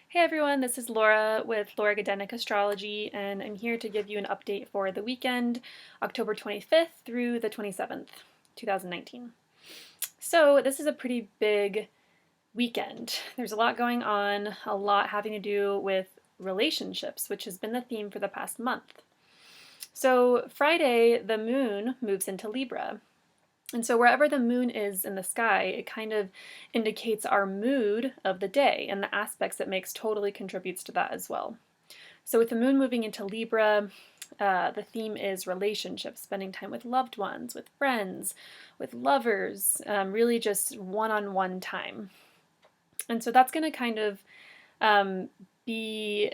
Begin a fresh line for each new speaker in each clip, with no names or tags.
Hey everyone, this is Laura with Laura Astrology, and I'm here to give you an update for the weekend, October 25th through the 27th, 2019. So this is a pretty big weekend. There's a lot going on, a lot having to do with relationships, which has been the theme for the past month. So Friday, the moon moves into Libra. And so wherever the moon is in the sky, it kind of indicates our mood of the day, and the aspects it makes totally contributes to that as well. So with the moon moving into Libra, the theme is relationships, spending time with loved ones, with friends, with lovers, really just one-on-one time. And so that's going to kind of be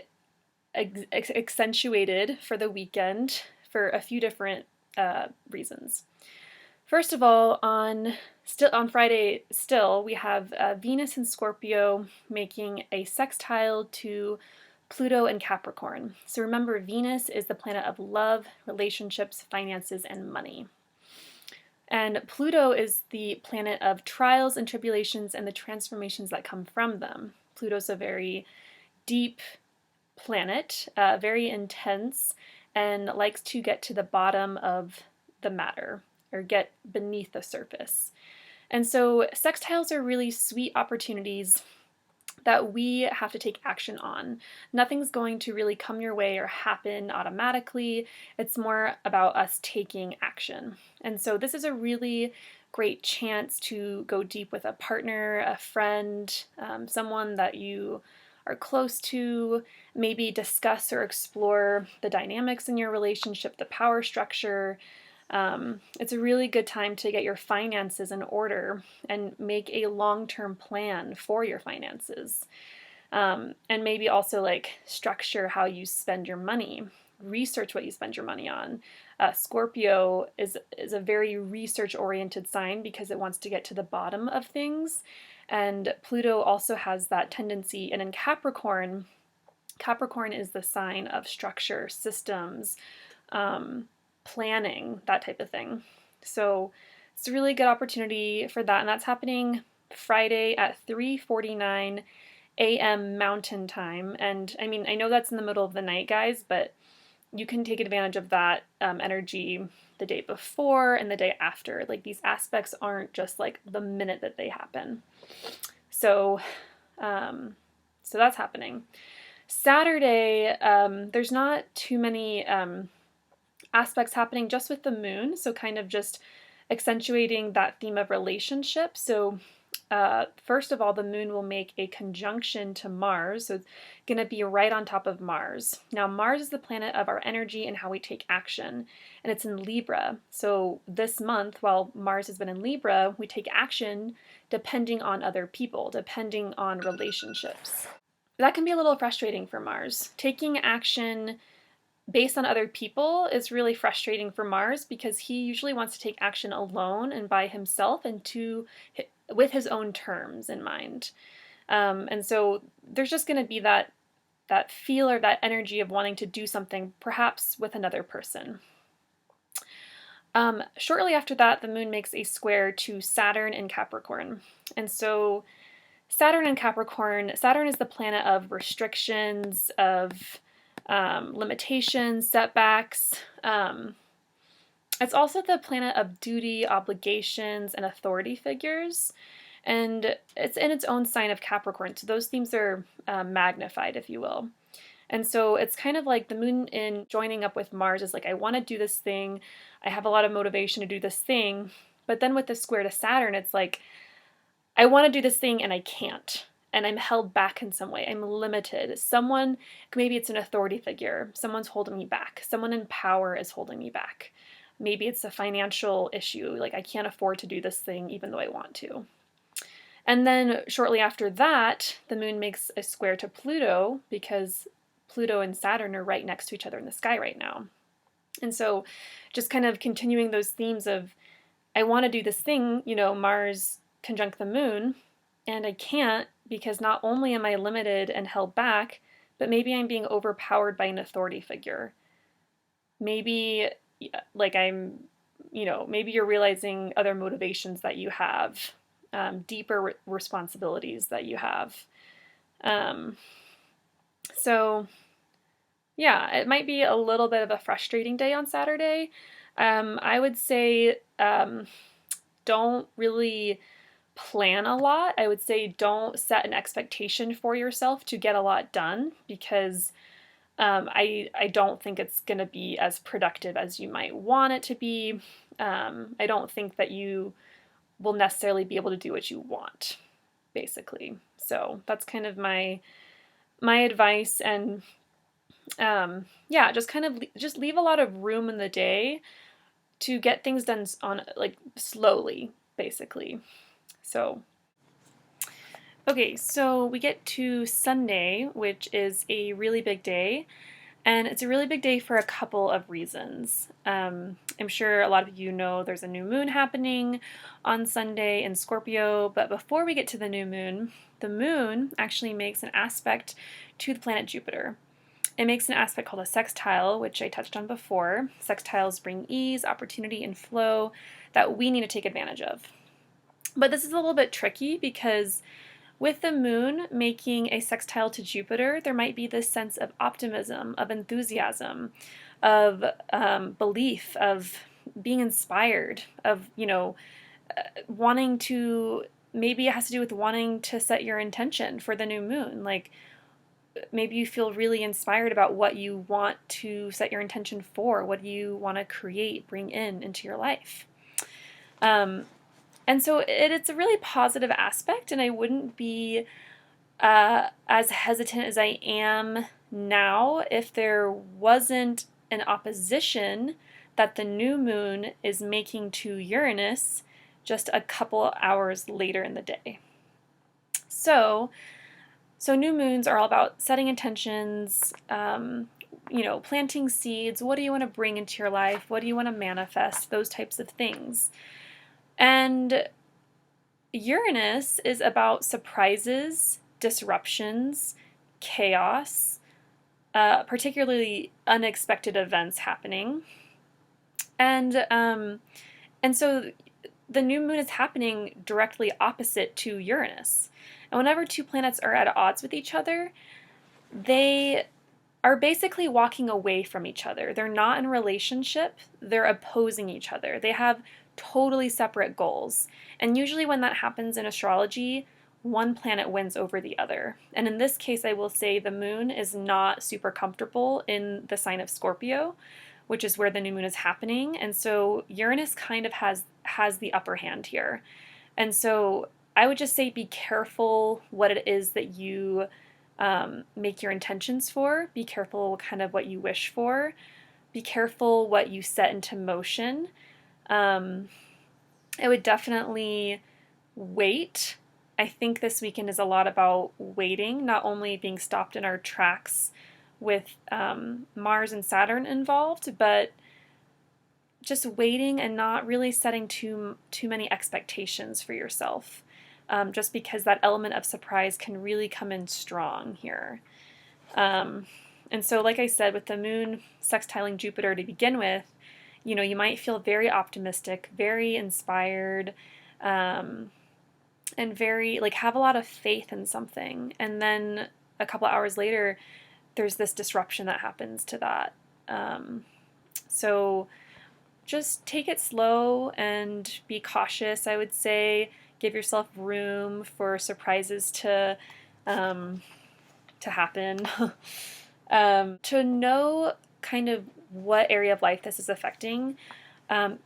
accentuated for the weekend for a few different reasons. First of all, on Friday, we have Venus and Scorpio making a sextile to Pluto and Capricorn. So remember, Venus is the planet of love, relationships, finances, and money. And Pluto is the planet of trials and tribulations and the transformations that come from them. Pluto's a very deep planet, very intense, and likes to get to the bottom of the matter, or get beneath the surface. And so sextiles are really sweet opportunities that we have to take action on. Nothing's going to really come your way or happen automatically. It's more about us taking action. And so this is a really great chance to go deep with a partner, a friend, someone that you are close to, maybe discuss or explore the dynamics in your relationship, the power structure. It's a really good time to get your finances in order and make a long-term plan for your finances. And maybe also like structure how you spend your money. Research what you spend your money on. Scorpio is a very research-oriented sign because it wants to get to the bottom of things. And Pluto also has that tendency. And in Capricorn is the sign of structure, systems, planning, that type of thing. So it's a really good opportunity for that, and that's happening Friday at 3:49 a.m. Mountain Time. And I mean, I know that's in the middle of the night, guys, but you can take advantage of that energy the day before and the day after. Like, these aspects aren't just like the minute that they happen. So, so that's happening. Saturday, there's not too many aspects happening just with the moon, so kind of just accentuating that theme of relationship. So first of all, the moon will make a conjunction to Mars, so it's going to be right on top of Mars. Now, Mars is the planet of our energy and how we take action, and it's in Libra. So this month, while Mars has been in Libra, we take action depending on other people, depending on relationships. That can be a little frustrating for Mars. Taking action based on other people is really frustrating for Mars because he usually wants to take action alone and by himself and with his own terms in mind. And so there's just going to be that feel or that energy of wanting to do something, perhaps with another person. Shortly after that, the moon makes a square to Saturn in Capricorn. And so Saturn in Capricorn, Saturn is the planet of restrictions, of limitations, setbacks. It's also the planet of duty, obligations, and authority figures. And it's in its own sign of Capricorn. So those themes are magnified, if you will. And so it's kind of like the moon in joining up with Mars is like, I want to do this thing. I have a lot of motivation to do this thing. But then with the square to Saturn, it's like, I want to do this thing and I can't. And I'm held back in some way. I'm limited. Someone, maybe it's an authority figure. Someone's holding me back. Someone in power is holding me back. Maybe it's a financial issue. Like, I can't afford to do this thing even though I want to. And then shortly after that, the moon makes a square to Pluto because Pluto and Saturn are right next to each other in the sky right now. And so just kind of continuing those themes of, I want to do this thing, Mars conjunct the moon, and I can't because not only am I limited and held back, but maybe I'm being overpowered by an authority figure. Maybe maybe you're realizing other motivations that you have, deeper responsibilities that you have. So yeah, it might be a little bit of a frustrating day on Saturday. I would say don't really plan a lot. I would say don't set an expectation for yourself to get a lot done, because I don't think it's going to be as productive as you might want it to be. I don't think that you will necessarily be able to do what you want, basically. So that's kind of my advice. And yeah, just kind of just leave a lot of room in the day to get things done on like slowly, basically. So okay, so we get to Sunday, which is a really big day. And it's a really big day for a couple of reasons. I'm sure a lot of you know there's a new moon happening on Sunday in Scorpio, but before we get to the moon actually makes an aspect to the planet Jupiter. It makes an aspect called a sextile, which I touched on before. Sextiles bring ease, opportunity, and flow that we need to take advantage of. But this is a little bit tricky because with the moon making a sextile to Jupiter, there might be this sense of optimism, of enthusiasm, of belief, of being inspired, of, wanting to, maybe it has to do with wanting to set your intention for the new moon. Like maybe you feel really inspired about what you want to set your intention for, what do you want to create, bring into your life. And so it's a really positive aspect, and I wouldn't be as hesitant as I am now if there wasn't an opposition that the new moon is making to Uranus just a couple hours later in the day. So new moons are all about setting intentions, planting seeds. What do you want to bring into your life? What do you want to manifest? Those types of things. And Uranus is about surprises, disruptions, chaos, particularly unexpected events happening. And so the new moon is happening directly opposite to Uranus. And whenever two planets are at odds with each other, they are basically walking away from each other. They're not in a relationship, they're opposing each other. They have totally separate goals. And usually when that happens in astrology, one planet wins over the other. And in this case, I will say the moon is not super comfortable in the sign of Scorpio, which is where the new moon is happening. And so Uranus kind of has the upper hand here. And so I would just say be careful what it is that you make your intentions for. Be careful kind of what you wish for. Be careful what you set into motion. I would definitely wait. I think this weekend is a lot about waiting, not only being stopped in our tracks with Mars and Saturn involved, but just waiting and not really setting too many expectations for yourself, just because that element of surprise can really come in strong here. And so, like I said, with the moon sextiling Jupiter to begin with, you might feel very optimistic, very inspired, and very, have a lot of faith in something. And then a couple hours later, there's this disruption that happens to that. So just take it slow and be cautious, I would say. Give yourself room for surprises to happen. To know kind of what area of life this is affecting,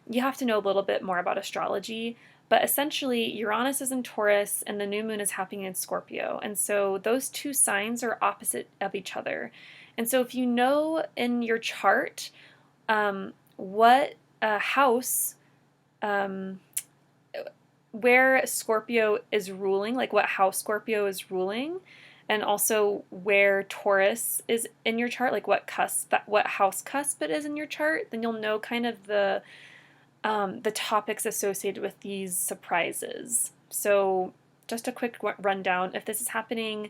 you have to know a little bit more about astrology. But essentially, Uranus is in Taurus and the new moon is happening in Scorpio. And so those two signs are opposite of each other. And so if you know in your chart what house, where Scorpio is ruling, like what house Scorpio is ruling, and also where Taurus is in your chart, like what house cusp it is in your chart, then you'll know kind of the topics associated with these surprises. So just a quick rundown. If this is happening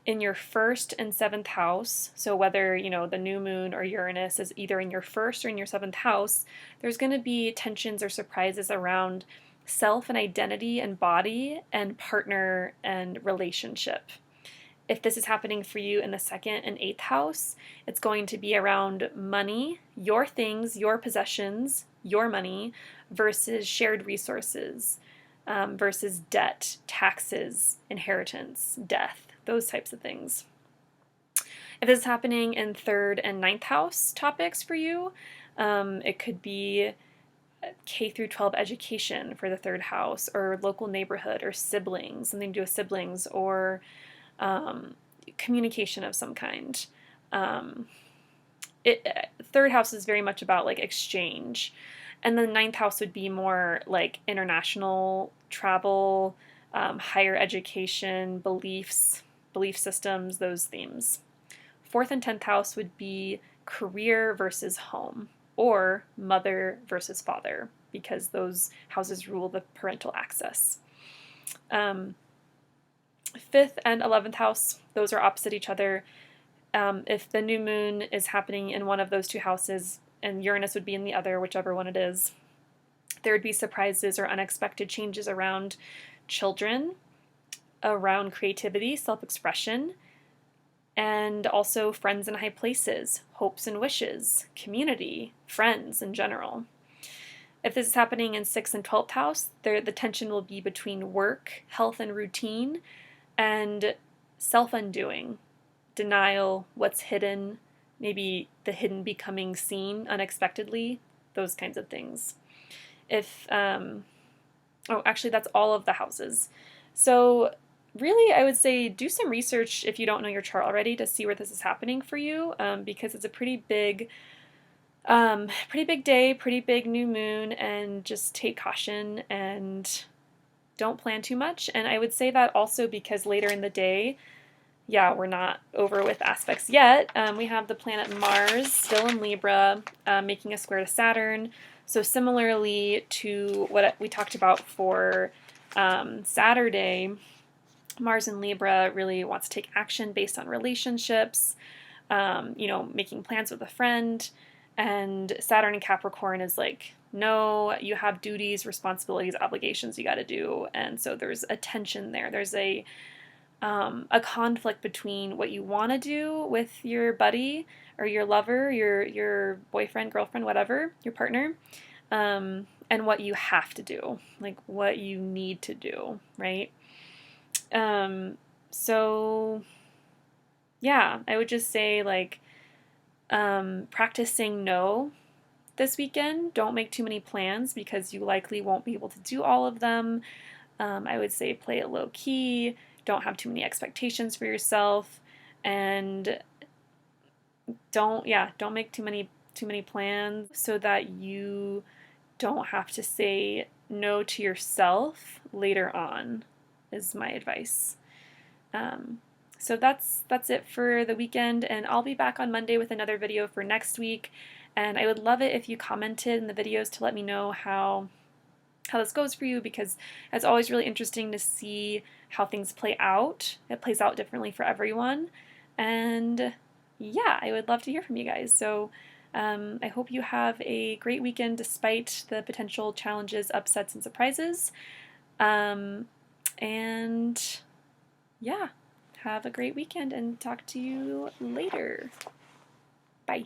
in your first and seventh house, so whether, the new moon or Uranus is either in your first or in your seventh house, there's going to be tensions or surprises around self and identity and body and partner and relationship. If this is happening for you in the 2nd and 8th house, it's going to be around money, your things, your possessions, your money, versus shared resources, versus debt, taxes, inheritance, death, those types of things. If this is happening in 3rd and 9th house topics for you, it could be K through 12 education for the 3rd house, or local neighborhood, or siblings, something to do with siblings, or communication of some kind. 3rd house is very much about like exchange, and the 9th house would be more like international travel, higher education, beliefs, belief systems, those themes. 4th and 10th house would be career versus home, or mother versus father, because those houses rule the parental access. 5th and 11th house, those are opposite each other. If the new moon is happening in one of those 2 houses and Uranus would be in the other, whichever one it is, there would be surprises or unexpected changes around children, around creativity, self-expression, and also friends in high places, hopes and wishes, community, friends in general. If this is happening in 6th and 12th house, the tension will be between work, health and routine, and self-undoing, denial, what's hidden, maybe the hidden becoming seen unexpectedly, those kinds of things. Actually, that's all of the houses. So really, I would say do some research if you don't know your chart already to see where this is happening for you, because it's a pretty big day, pretty big new moon, and just take caution and don't plan too much. And I would say that also because later in the day, yeah, we're not over with aspects yet. We have the planet Mars still in Libra, making a square to Saturn. So similarly to what we talked about for Saturday, Mars in Libra really wants to take action based on relationships, making plans with a friend. And Saturn in Capricorn is like, no, you have duties, responsibilities, obligations you got to do. And so there's a tension there. There's a conflict between what you want to do with your buddy or your lover, your boyfriend, girlfriend, whatever, your partner, and what you have to do, like what you need to do, right? So yeah, I would just say like practice saying no this weekend. Don't make too many plans because you likely won't be able to do all of them. I would say play it low key. Don't have too many expectations for yourself, and don't make too many plans so that you don't have to say no to yourself later on, is my advice. So that's it for the weekend, and I'll be back on Monday with another video for next week. And I would love it if you commented in the videos to let me know how this goes for you, because it's always really interesting to see how things play out. It plays out differently for everyone. And yeah, I would love to hear from you guys. So I hope you have a great weekend despite the potential challenges, upsets, and surprises. And yeah, have a great weekend and talk to you later. Bye.